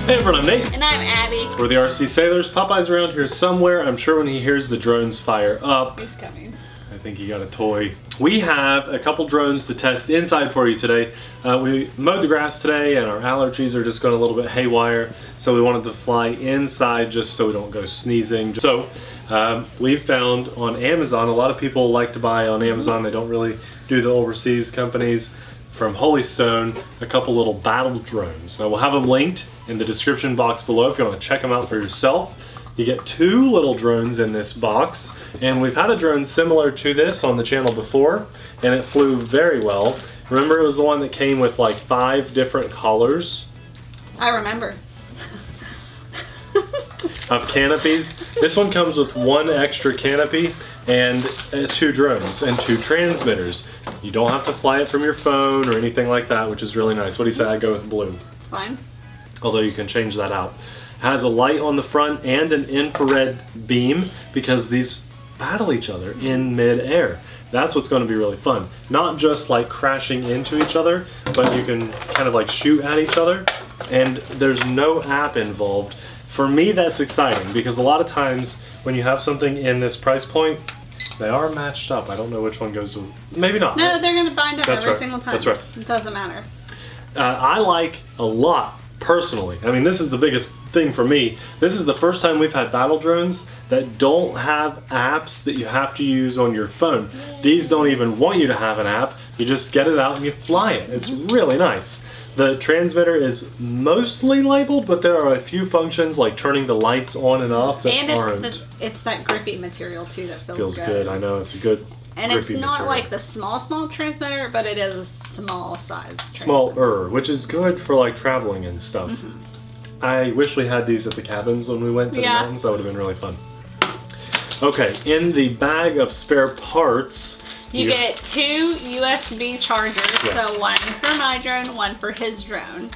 Hey everyone, I'm Nate. And I'm Abby. We're the RC Sailors. Popeye's around here somewhere. I'm sure when he hears the drones fire up, He's coming. I think he got a toy. We have a couple drones to test inside for you today. We mowed the grass today and our allergies are just going a little bit haywire, so we wanted to fly inside just so we don't go sneezing. So we've found on Amazon, a lot of people like to buy on Amazon. They don't really do the overseas companies. From Holystone, a couple little battle drones. Now we'll have them linked in the description box below if you want to check them out for yourself. You get two little drones in this box, and we've had a drone similar to this on the channel before, and it flew very well. Remember, it was the one that came with like 5 different collars? I remember. Of canopies. This one comes with 1 extra canopy and 2 drones and 2 transmitters. You don't have to fly it from your phone or anything like that, which is really nice. What do you say I go with blue? It's fine. Although you can change that out. It has a light on the front and an infrared beam because these battle each other in mid-air. That's what's going to be really fun. Not just like crashing into each other, but you can kind of like shoot at each other, and there's no app involved. For me, that's exciting because a lot of times when you have something in this price point, they are matched up. I don't know which one goes to, maybe not. No, they're going to bind up That's every right. single time. That's right. It doesn't matter. I like a lot, personally. I mean, this is the biggest thing for me. This is the first time we've had battle drones that don't have apps that you have to use on your phone. These don't even want you to have an app. You just get it out and you fly it. It's really nice. The transmitter is mostly labeled, but there are a few functions like turning the lights on and off that aren't. It's that grippy material too that feels good. I know, it's a good and it's not material. like the small transmitter, but it is a small size transmitter. Smaller, which is good for like traveling and stuff. I wish we had these at the cabins when we went to the mountains. That would have been really fun. Okay, in the bag of spare parts, you get 2 USB chargers, so 1 for my drone, 1 for his drone.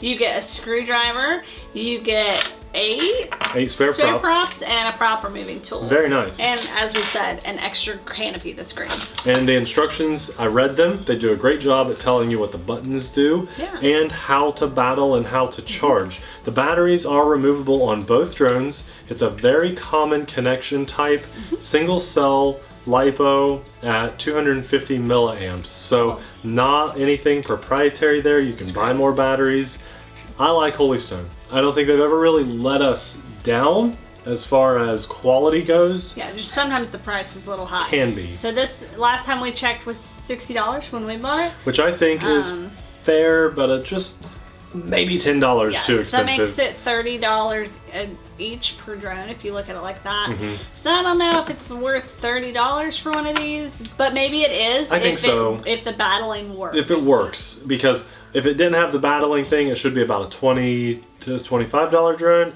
You get a screwdriver, you get 8 spare props, and a prop removing tool. Very nice. And as we said, an extra canopy that's green. And the instructions, I read them. They do a great job at telling you what the buttons do and how to battle and how to charge. The batteries are removable on both drones. It's a very common connection type, single cell LiPo at 250 milliamps. So not anything proprietary there. You can buy more batteries. I like Holystone. I don't think they've ever really let us down as far as quality goes. Yeah, just sometimes the price is a little high. Can be. So this, last time we checked, was $60 when we bought it. Which I think is fair, but just maybe $10 too expensive. That makes it $30 each per drone if you look at it like that. So I don't know if it's worth $30 for one of these, but maybe it is. I think so. If the battling works. If it works, because if it didn't have the battling thing, it should be about a $20 to $25 drone.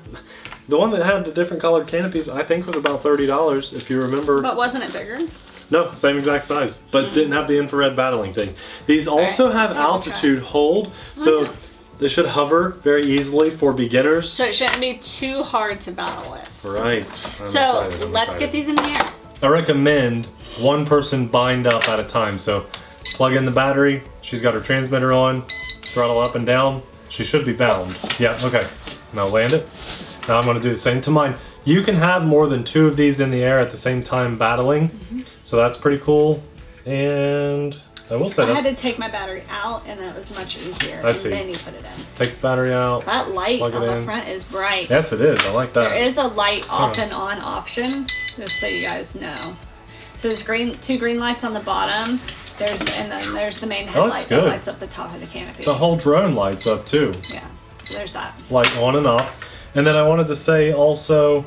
The one that had the different colored canopies, I think, was about $30 if you remember. But wasn't it bigger? No, same exact size, but didn't have the infrared battling thing. These also have altitude hold, so they should hover very easily for beginners. So it shouldn't be too hard to battle with. Right. So let's get these in the air. I recommend 1 person bind up at a time. So plug in the battery. She's got her transmitter on. Throttle up and down. She should be bound. Yeah, okay. Now land it. Now I'm going to do the same to mine. You can have more than 2 of these in the air at the same time battling. So that's pretty cool. And I will say I had to take my battery out, and that was much easier. I see. And then you put it in. Take the battery out. That light on the front is bright. Yes, it is. I like that. There is a light off and on option, just so you guys know. So there's 2 green lights on the bottom. And then there's the main headlight that lights up the top of the canopy. The whole drone lights up too. Yeah. So there's that. Light on and off. And then I wanted to say also,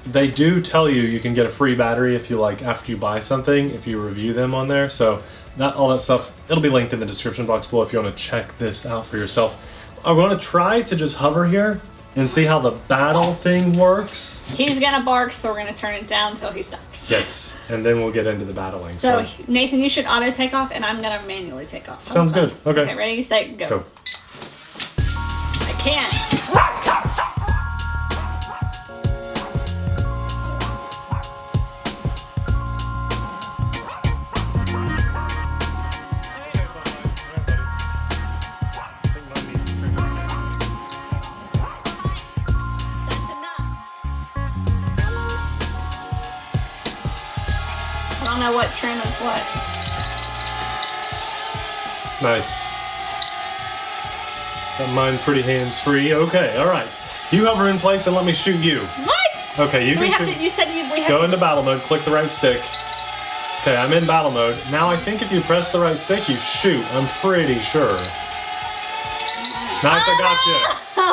they do tell you can get a free battery if you after you buy something, if you review them on there. So all that stuff, it'll be linked in the description box below if you want to check this out for yourself. I'm going to try to just hover here and see how the battle thing works. He's gonna bark, so we're gonna turn it down until he stops. Yes, and then we'll get into the battling. So Nathan, you should auto take off, and I'm gonna manually take off. Sounds good. Okay. Okay, ready, set, go. I can't. know what trim is what. Nice. Got mine pretty hands-free. Okay, all right. You hover in place and let me shoot you. What? Okay, you so can we have shoot. to, you said we have Go to... into battle mode, click the right stick. Okay, I'm in battle mode. Now I think if you press the right stick, you shoot. I'm pretty sure. Nice, I got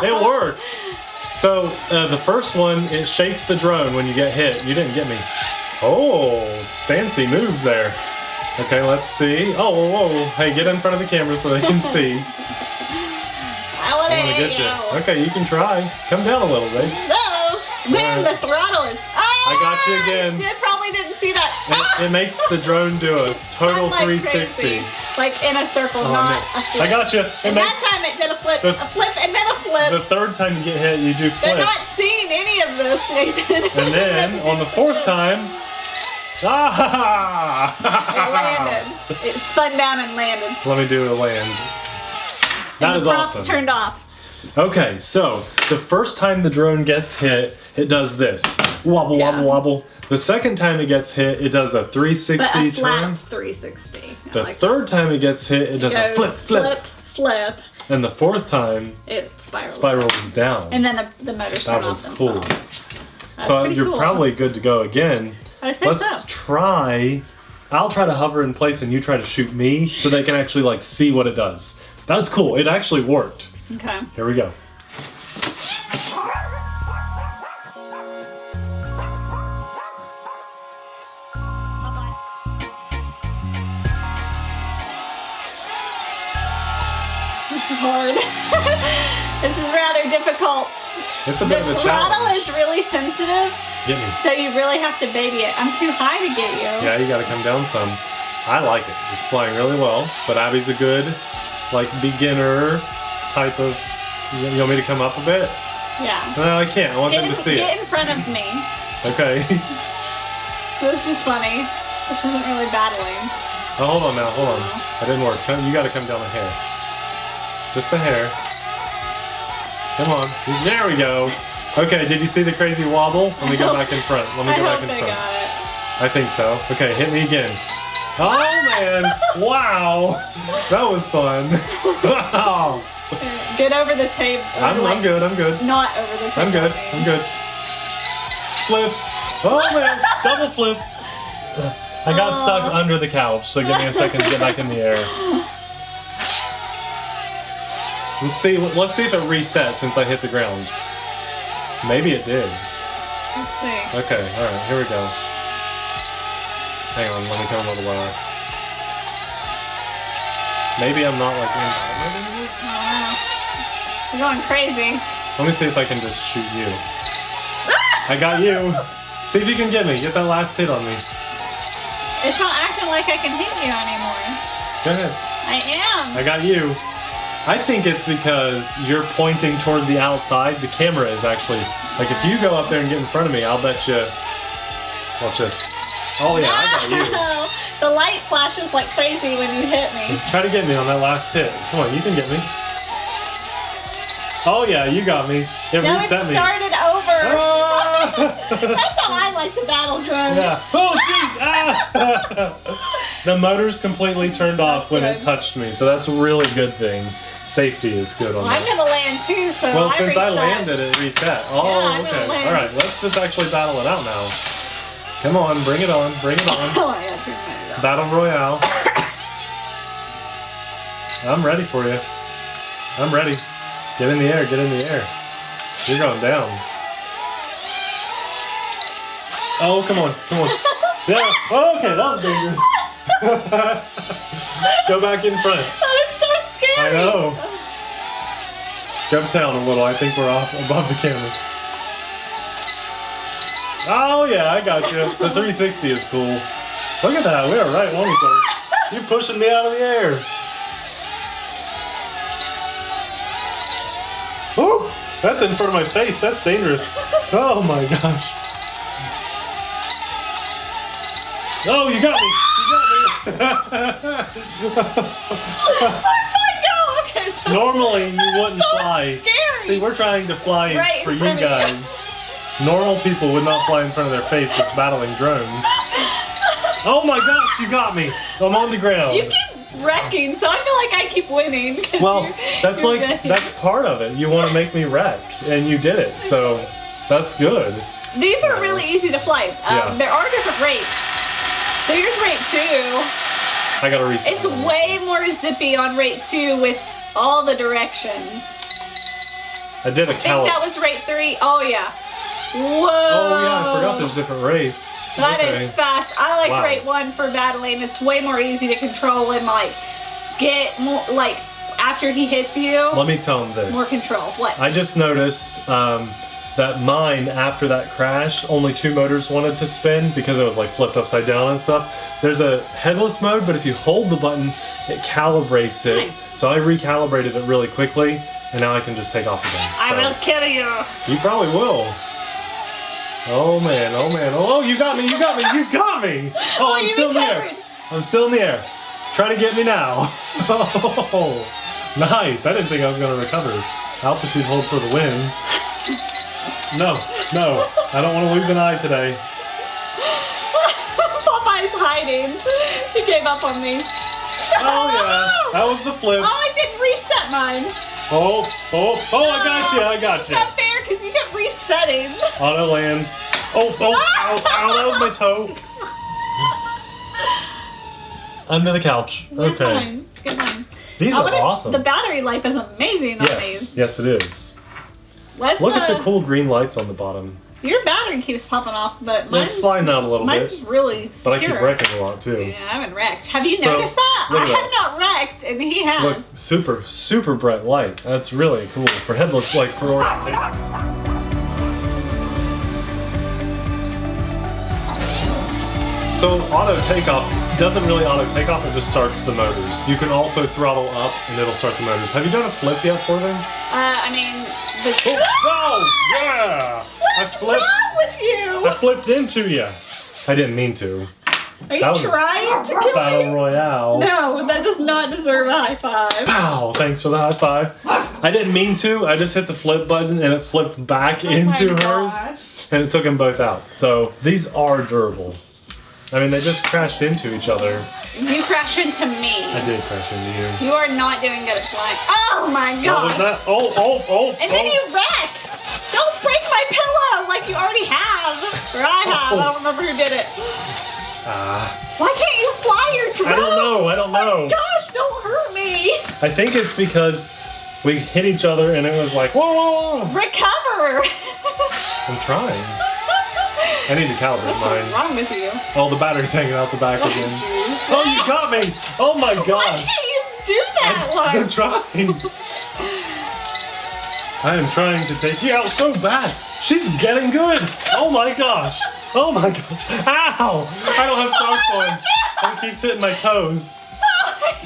you. It works. So the first one, it shakes the drone when you get hit. You didn't get me. Oh, fancy moves there. Okay, let's see. Oh, whoa, whoa. Hey, get in front of the camera so they can see. I want to get hit you. Okay, you can try. Come down a little, babe. No. Man, the throttle is... I got you again. You probably didn't see that. It makes the drone do a total Like 360. crazy. Like in a circle, Oh, not I a missed. flip. I got you. And that time it did a flip, and then a flip. The third time you get hit, you do They're not flips. seeing any of this, Nathan. And then on the fourth time, It landed. It spun down and landed. Let me do a land. That and is the props awesome. turned off. Okay, so the first time the drone gets hit, it does this. Wobble, Yeah. wobble, wobble. The second time it gets hit, it does a 360 But a turn. flat 360. I The like third time it gets hit, it does a goes flip. flip. And the fourth time, It spirals. spirals down. And then the motors turn was off cool. themselves. That's So pretty you're cool. probably good to go again. I would say Let's so. try. I'll try to hover in place and you try to shoot me so they can actually like see what it does. That's cool. It actually worked. Okay. Here we go. This is hard. This is rather difficult. It's a bit of a The throttle challenge. is really sensitive, Get me. so you really have to baby it. I'm too high to get you. Yeah, you got to come down some. I like it. It's flying really well, but Abby's a good, like, beginner type of. You want me to come up a bit? Yeah. No, I can't. I want them to see Get it. in front of me. Okay. This is funny. This isn't really battling. Oh, hold on now. Hold on. That didn't work. You got to come down a hair. Just a hair. Come on. There we go. Okay, did you see the crazy wobble? Let me go back in front. Let me I go back hope in they front. got it. I think so. Okay, hit me again. Oh man! Wow! That was fun. Wow! Get over the table. I'm good. I'm good. Not over the table. I'm good. I'm good. Flips. Oh man! Double flip. I got stuck under the couch, so give me a second to get back in the air. Let's see. Let's see if it resets since I hit the ground. Maybe it did. Let's see. Okay. All right. Here we go. Hang on. Let me come a little lower. Maybe I'm not like in environment anymore. Oh, wow. You're going crazy. Let me see if I can just shoot you. I got you. See if you can get me. Get that last hit on me. It's not acting like I can hit you anymore. Go ahead. I am. I got you. I think it's because you're pointing toward the outside. The camera is actually, like if you go up there and get in front of me, I'll bet you, watch this. Oh yeah, I got you. No. The light flashes like crazy when you hit me. Try to get me on that last hit. Come on, you can get me. Oh yeah, you got me. It Now it reset me. started over. Ah! That's how I like to battle drones. Yeah. Oh jeez! Ah! The motor's completely turned off when it good. touched me, so that's a really good thing. Safety is good on Well, I'm that. gonna land too, so Well, I since I reset. landed, it reset. Oh, Yeah, I'm okay. gonna land. All right, let's just actually battle it out now. Come on, bring it on, bring it on. Oh, I gotta turn mine off. Battle Royale. I'm ready for you. I'm ready. Get in the air, get in the air. You're going down. Oh, come on, come on. Yeah, oh, okay, that was dangerous. Go back in front. That is so scary. I know. Go down a little. I think we're off above the camera. Oh yeah, I got you. The 360 is cool. Look at that. We are right on each other. You're pushing me out of the air. Woo! That's in front of my face. That's dangerous. Oh my gosh. Oh, you got me. You got me. Okay, so Normally you wouldn't so fly. scary. See, we're trying to fly Right in for you front of you. guys. Normal people would not fly in front of their face with battling drones. Oh my gosh, you got me. I'm on the ground. You keep wrecking, so I feel like I keep winning. Well, that's part of it. You want to make me wreck, and you did it. So that's good. These are really easy to fly. There are different rates. So here's rate 2. I gotta reset. It's way more zippy on rate 2 with all the directions. I did a count. I think that was rate 3. Oh yeah. Whoa. Oh yeah, I forgot there's different rates. That is fast. I like rate 1 for battling. It's way more easy to control and like get more like after he hits you. Let me tell him this. More control. What? I just noticed that mine, after that crash, only 2 motors wanted to spin because it was like flipped upside down and stuff. There's a headless mode, but if you hold the button, it calibrates it. Nice. So I recalibrated it really quickly, and now I can just take off again. I will kill you. You probably will. Oh man, oh man. Oh, you got me, you got me, you got me. Oh, I'm still in the air. I'm still in the air. Try to get me now. Oh, nice. I didn't think I was going to recover. Altitude hold for the win. No, no, I don't want to lose an eye today. Popeye's hiding. He gave up on me. Oh yeah, that was the flip. Oh, I didn't reset mine. Oh, I got you, I got you. It's not fair because you kept resetting. Auto land. Oh, ow, that was my toe. Under the couch. Where's Okay. mine? Get mine. These are awesome. The battery life is amazing on these. Yes, it is. Let's look at the cool green lights on the bottom. Your battery keeps popping off, but mine's sliding out a little bit. Mine's really secure. But I keep wrecking a lot too. Yeah, I haven't wrecked. Have you noticed that? I have not wrecked, and he has. Look, super, super bright light. That's really cool for headless, like for orientation. So auto takeoff doesn't really auto takeoff, it just starts the motors. You can also throttle up and it'll start the motors. Have you done a flip yet for them? I mean, yeah! What's wrong with you? I flipped into you. I didn't mean to. Are you trying to kill me? Battle Royale. No, that does not deserve a high five. Pow! Thanks for the high five. I didn't mean to. I just hit the flip button and it flipped back into hers. And it took them both out. So these are durable. I mean, they just crashed into each other. You crashed into me. I did crash into you. You are not doing good at flying. Oh my god! What was that? Oh! And then you wreck! Don't break my pillow like you already have. Or I have. I don't remember who did it. Why can't you fly your drone? I don't know. Oh my gosh, don't hurt me. I think it's because we hit each other and it was like, whoa! Recover! I'm trying. I need to calibrate mine. What's wrong with you? Oh, the battery's hanging out the back again. Oh, you got me! Oh my god! Why can't you do that one? I'm trying. I am trying to take you out so bad. She's getting good. Oh my gosh. Oh my gosh. Ow! I don't have socks on. It keeps hitting my toes.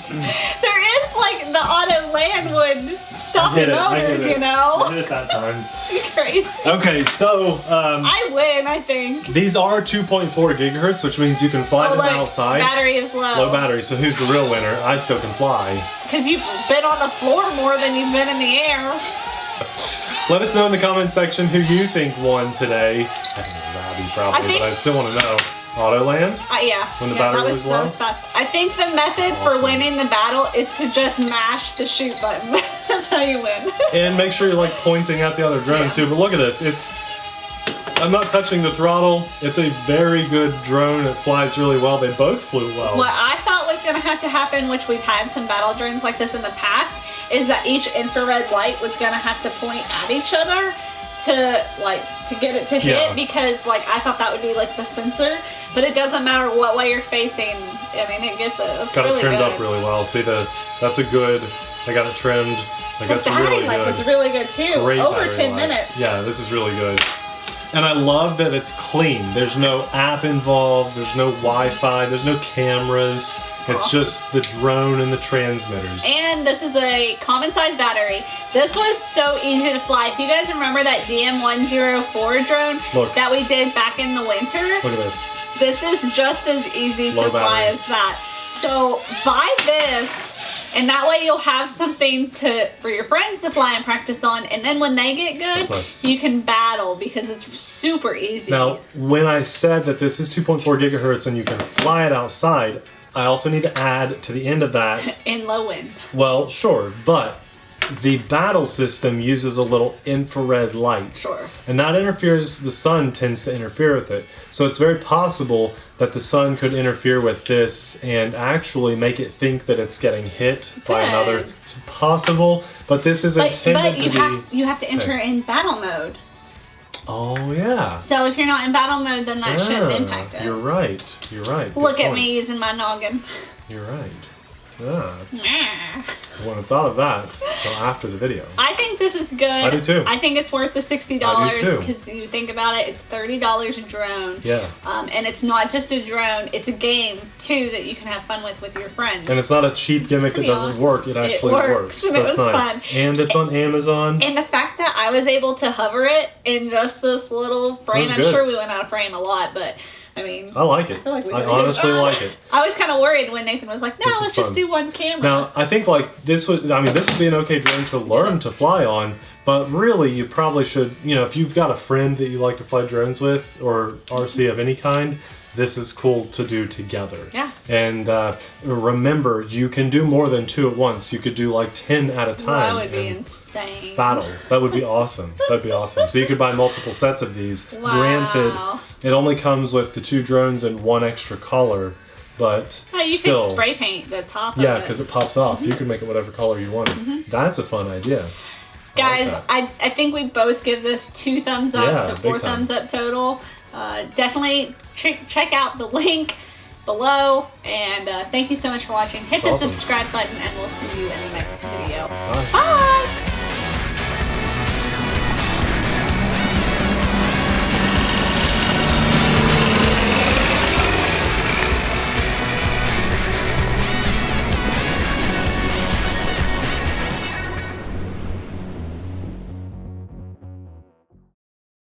There is like the auto land would stop the motors, you know? I did it that time. You're crazy. Okay, so I win, I think. These are 2.4 gigahertz, which means you can fly them outside. Battery is low. Low battery, so who's the real winner? I still can fly. Because you've been on the floor more than you've been in the air. Let us know in the comment section who you think won today. I think it was Abby probably, but I still want to know. Autoland? Yeah. When the battery was low? That was fast. I think the method for winning the battle is to just mash the shoot button. That's how you win. And make sure you're like pointing at the other drone too. But look at this. I'm not touching the throttle. It's a very good drone. It flies really well. They both flew well. What I thought was going to have to happen, which we've had some battle drones like this in the past, is that each infrared light was going to have to point at each other to get it to hit, because like I thought that would be like the sensor, but it doesn't matter what way you're facing. I mean, it gets it. It's got really it trimmed good. up really well. See, that's a good. I got it trimmed. Like, The that's battery really life good. is really good too. Great Over battery 10 life. minutes. Yeah, this is really good. And I love that it's clean. There's no app involved. There's no Wi-Fi. There's no cameras. It's just the drone and the transmitters. And this is a common size battery. This was so easy to fly. If you guys remember that DM104 drone that we did back in the winter. Look at this. This is just as easy to fly as that. So buy this And that way you'll have something for your friends to fly and practice on. And then when they get good, nice. You can battle because it's super easy. Now, when I said that this is 2.4 gigahertz and you can fly it outside, I also need to add to the end of that. In low wind. Well, sure, but the battle system uses a little infrared light. Sure. And that the sun tends to interfere with it. So it's very possible that the sun could interfere with this and actually make it think that it's getting hit by another. It's possible, but this is intended to be... you have to enter in battle mode. Oh, yeah. So if you're not in battle mode, then that shouldn't impact it. You're right. You're right. Look at me using my noggin. You're right. Yeah. I wouldn't have thought of that until after the video. I think this is good. I do too. I think it's worth the $60 because you think about it, it's $30 a drone. Yeah. And it's not just a drone, it's a game too that you can have fun with your friends. And it's not a cheap gimmick that doesn't work. It actually works. And That's nice. Fun. And it's on Amazon. And the fact that I was able to hover it in just this little frame, I'm sure we went out of frame a lot, but I mean, I like it. I feel like I honestly like it. I was kind of worried when Nathan was like, "No, let's just do one camera." Now, I think like this would be an okay drone to learn to fly on, but really you probably should, if you've got a friend that you like to fly drones with or RC of any kind, this is cool to do together. Yeah. And remember, you can do more than 2 at once. You could do like 10 at a time. That would be insane. Battle. That would be awesome. That'd be awesome. So you could buy multiple sets of these. Wow. Granted, it only comes with the 2 drones and 1 extra color, but you still. could spray paint the top of it. Yeah, because it pops off. You can make it whatever color you want. That's a fun idea. Guys, I think we both give this 2 thumbs up, so 4 thumbs up total. Definitely check out the link below, and thank you so much for watching. Hit the subscribe button, and we'll see you in the next video. Bye!